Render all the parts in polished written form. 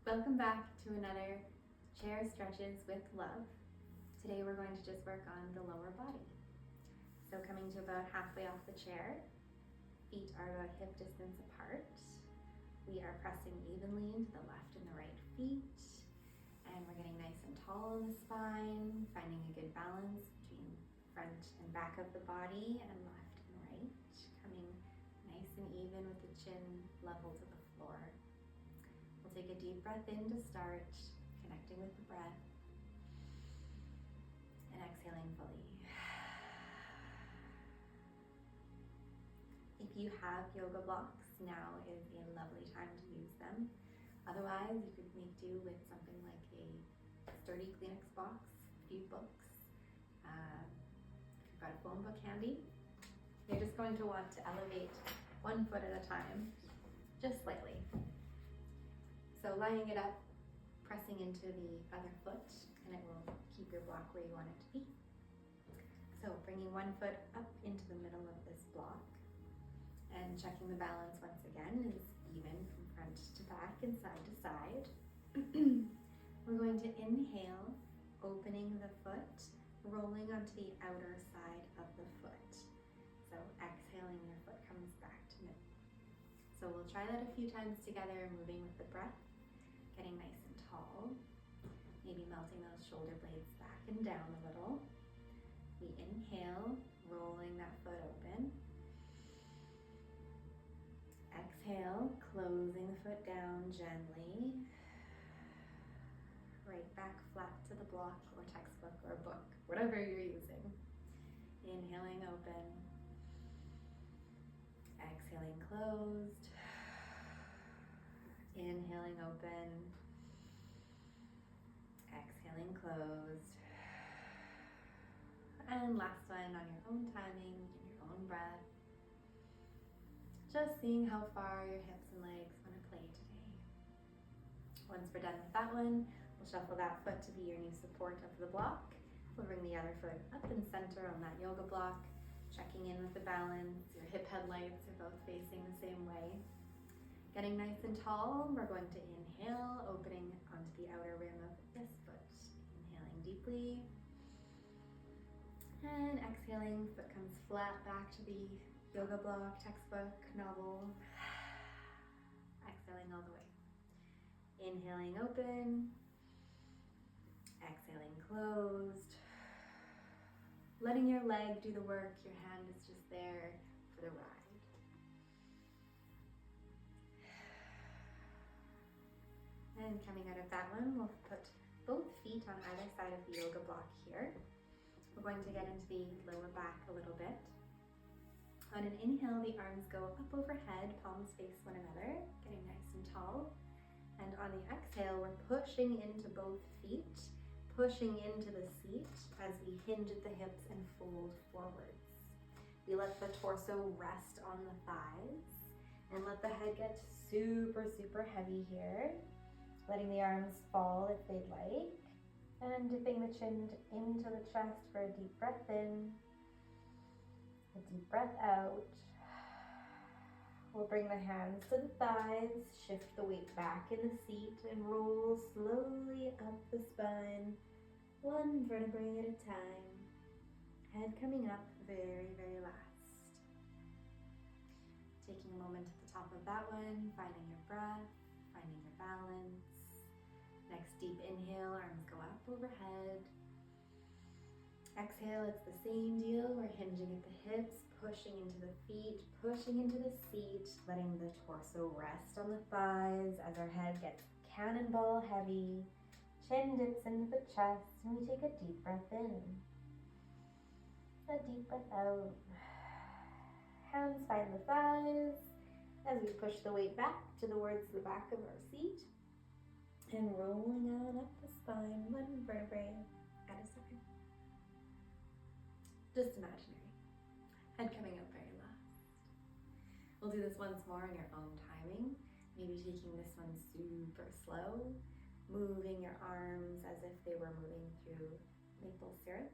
Welcome back to another chair stretches with love. Today we're going to just work on the lower body. So coming to about halfway off the chair, feet are about hip distance apart. We are pressing evenly into the left and the right feet, and we're getting nice and tall in the spine, finding a good balance between front and back of the body and left and right, coming nice and even with the chin level to the floor. We'll take a deep breath in to start, connecting with the breath, and exhaling fully. If you have yoga blocks, now is a lovely time to use them. Otherwise, you could make do with something like a sturdy Kleenex box, a few books. If you've got a phone book handy, you're just going to want to elevate one foot at a time, just slightly. So lining it up, pressing into the other foot, and it will keep your block where you want it to be. So bringing one foot up into the middle of this block and checking the balance once again is even from front to back and side to side. We're going to inhale, opening the foot, rolling onto the outer side of the foot. So exhaling, your foot comes back to middle. So we'll try that a few times together, moving with the breath, getting nice and tall, maybe melting those shoulder blades back and down a little. We inhale, rolling that foot open. Exhale, closing the foot down gently. Right back flat to the block or textbook or book, whatever you're using. Inhaling open. Exhaling closed. Inhaling open. Exhaling closed. And last one on your own timing, in your own breath. Just seeing how far your hips and legs want to play today. Once we're done with that one, we'll shuffle that foot to be your new support of the block. We'll bring the other foot up and center on that yoga block, checking in with the balance. Your hip headlights are both facing the same way. Getting nice and tall, we're going to inhale, opening onto the outer rim of this foot. Inhaling deeply. And exhaling, foot comes flat back to the yoga block, textbook, novel. Exhaling all the way. Inhaling open. Exhaling closed. Letting your leg do the work, your hand is just there for the ride. And coming out of that one, we'll put both feet on either side of the yoga block here. We're going to get into the lower back a little bit. On an inhale, the arms go up overhead, palms face one another, getting nice and tall. And on the exhale, we're pushing into both feet, pushing into the seat as we hinge at the hips and fold forwards. We let the torso rest on the thighs and let the head get super, super heavy here. Letting the arms fall if they'd like. And dipping the chin into the chest for a deep breath in. A deep breath out. We'll bring the hands to the thighs, shift the weight back in the seat, and roll slowly up the spine, one vertebrae at a time. Head coming up very, very last. Taking a moment at the top of that one, finding your breath, finding your balance. Next deep inhale, arms go up overhead. Exhale, it's the same deal. We're hinging at the hips, pushing into the feet, pushing into the seat, letting the torso rest on the thighs as our head gets cannonball heavy. Chin dips into the chest, and we take a deep breath in. A deep breath out. Hands find the thighs as we push the weight back towards the back of our seat. And rolling on up the spine, one vertebrae at a time. Just imaginary. Head coming up very last. We'll do this once more in your own timing. Maybe taking this one super slow, moving your arms as if they were moving through maple syrup.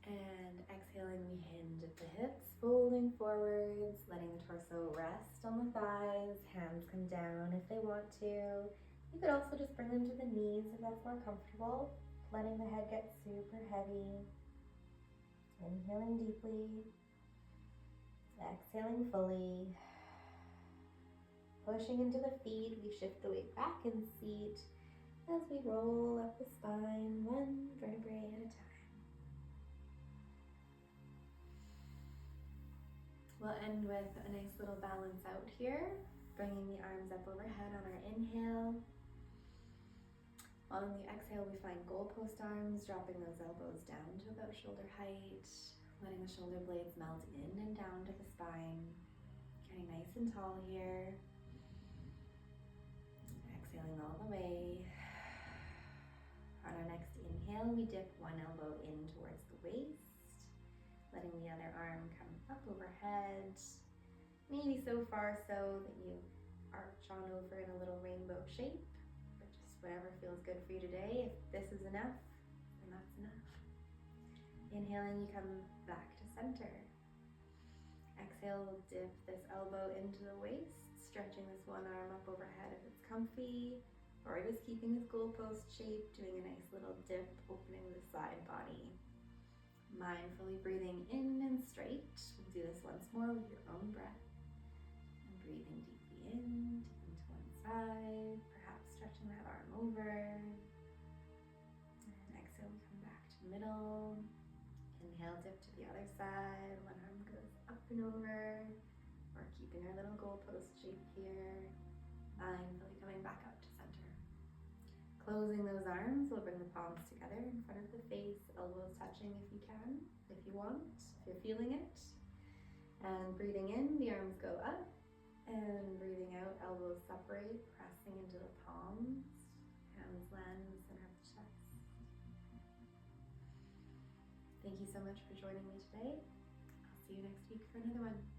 And exhaling, we hinge at the hips, folding forwards, letting the torso rest on the thighs. Hands come down if they want to. You could also just bring them to the knees if that's more comfortable. Letting the head get super heavy. Inhaling deeply. Exhaling fully. Pushing into the feet, we shift the weight back in seat as we roll up the spine, one vertebrae at a time. We'll end with a nice little balance out here, bringing the arms up overhead on our inhale. On the exhale, we find goalpost arms, dropping those elbows down to about shoulder height, letting the shoulder blades melt in and down to the spine. Getting nice and tall here. Exhaling all the way. On our next inhale, we dip one elbow in towards the waist, letting the other arm come up overhead, maybe so far so that you arch on over in a little rainbow shape, but just whatever feels good for you today. If this is enough, then that's enough. Inhaling, you come back to center. Exhale, we'll dip this elbow into the waist, stretching this one arm up overhead if it's comfy, or just keeping this goalpost shape, doing a nice little dip, opening the side body. Mindfully breathing in and straight. We'll do this once more with your own breath. And breathing deeply in, deep into one side, perhaps stretching that arm over. And exhale, we come back to middle. Inhale, dip to the other side. One arm goes up and over. We're keeping our little goalpost shape here. Mindfully coming back up to center. Closing those arms, we'll bring the palms together in front of the face, elbows touching if you can, if you want, if you're feeling it. And breathing in, the arms go up, and breathing out, elbows separate, pressing into the palms, hands land in the center of the chest. Thank you so much for joining me today. I'll see you next week for another one.